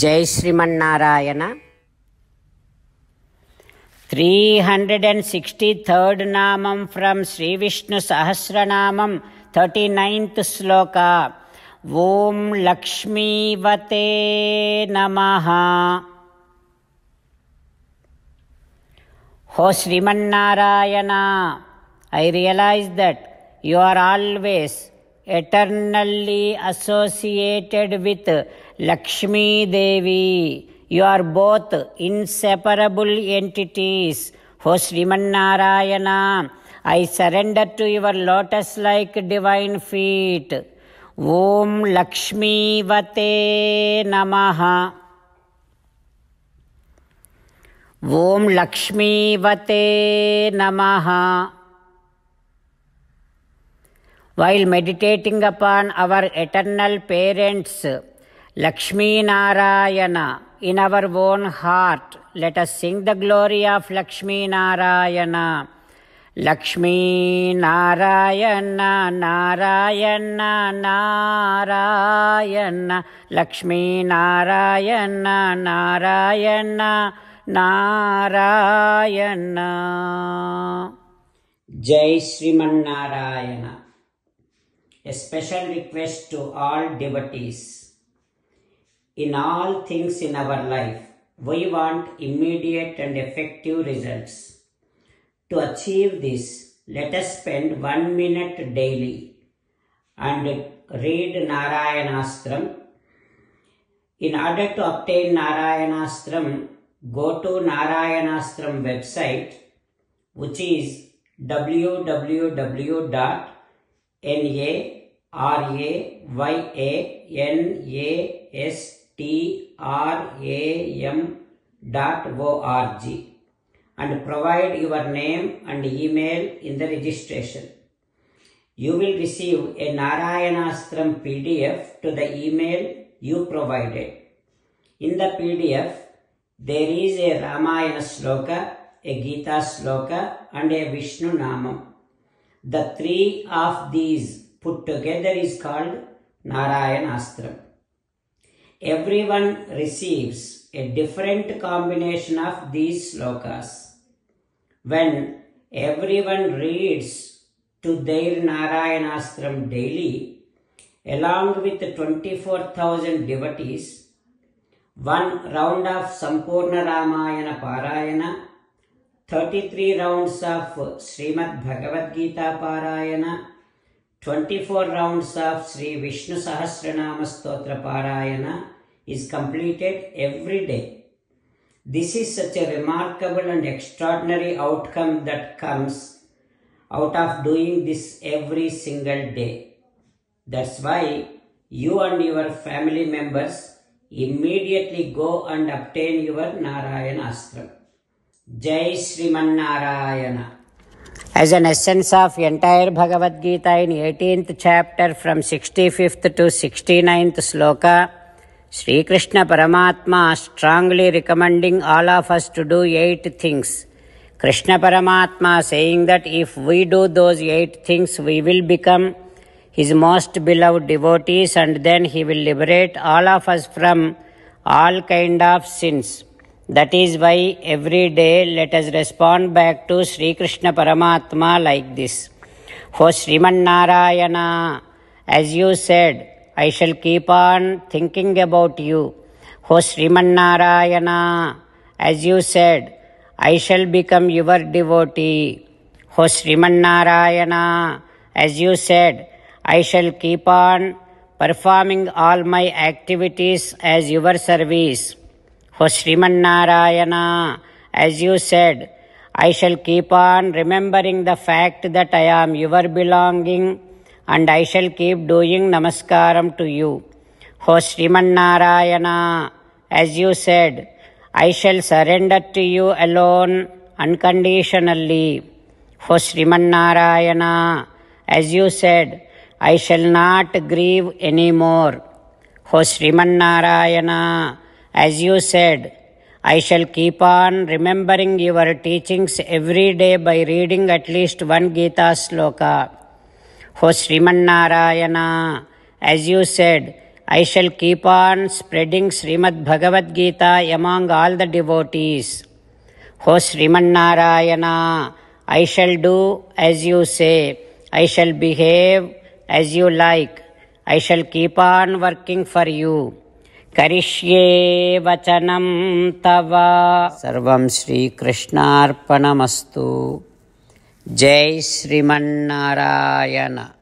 జై శ్రీమన్నారాయణ. 363rd నామం from Shri Vishnu Sahasranamam 39th శ్లోక. ఓం లక్ష్మీవతే నమః. ఓ Srimannarayana, I realize that you are always eternally associated with Lakshmi Devi. You are both inseparable entities. O Srimannarayana, I surrender to your lotus-like divine feet. Om Lakshmi Vate Namaha. Om Lakshmi Vate Namaha. While meditating upon our eternal parents, Lakshmi Narayana, in our own heart, let us sing the glory of Lakshmi Narayana. Lakshmi Narayana, Narayana, Narayana. Lakshmi Narayana, Narayana, Narayana. Jai Srimannarayana. A special request to all devotees. In all things in our life, we want immediate and effective results. To achieve this, let us spend 1 minute daily and read Narayanastram. In order to obtain Narayanastram, go to Narayanastram website, which is www.narayanastram.org and provide your name and email in the registration. You will receive a Narayanastram PDF to the email you provided. In the PDF, there is a Ramayana Sloka, a Gita Sloka and a Vishnu Namam. The three of these put together is called Narayanastram. Everyone receives a different combination of these slokas. When everyone reads to their Narayanastram daily, along with 24,000 devotees, 1 round of Sampurna Ramayana Parayana, 33 rounds of Srimad Bhagavad Gita Parayana, 24 rounds of Sri Vishnu Sahasranama Stotra Parayana is completed every day. This is such a remarkable and extraordinary outcome that comes out of doing this every single day. That's why you and your family members immediately go and obtain your Narayanastram. Jai Srimannarayana. As an essence of entire Bhagavad Gita in 18th chapter from 65th to 69th sloka, Sri Krishna Paramatma strongly recommending all of us to do 8 things. Krishna Paramatma saying that if we do those 8 things, we will become his most beloved devotees and then he will liberate all of us from all kind of sins. That is why every day let us respond back to Sri Krishna Paramatma like this. O Srimannarayana, as you said, I shall keep on thinking about you. O Srimannarayana, as you said, I shall become your devotee. O Srimannarayana, as you said, I shall keep on performing all my activities as your service. O Srimannarayana, as you said, I shall keep on remembering the fact that I am your belonging and I shall keep doing namaskaram to you. O Srimannarayana, as you said, I shall surrender to you alone unconditionally. O Srimannarayana, as you said, I shall not grieve anymore. O Srimannarayana, as you said, I shall keep on remembering your teachings every day by reading at least 1 Gita sloka. O Srimannarayana, as you said, I shall keep on spreading Srimad Bhagavad Gita among all the devotees. O Sriman Narayana, I shall do as you say. I shall behave as you like. I shall keep on working for you. Karishye vachanam tava. Sarvam Shri Krishnarpanamastu. Jai Sriman Narayana.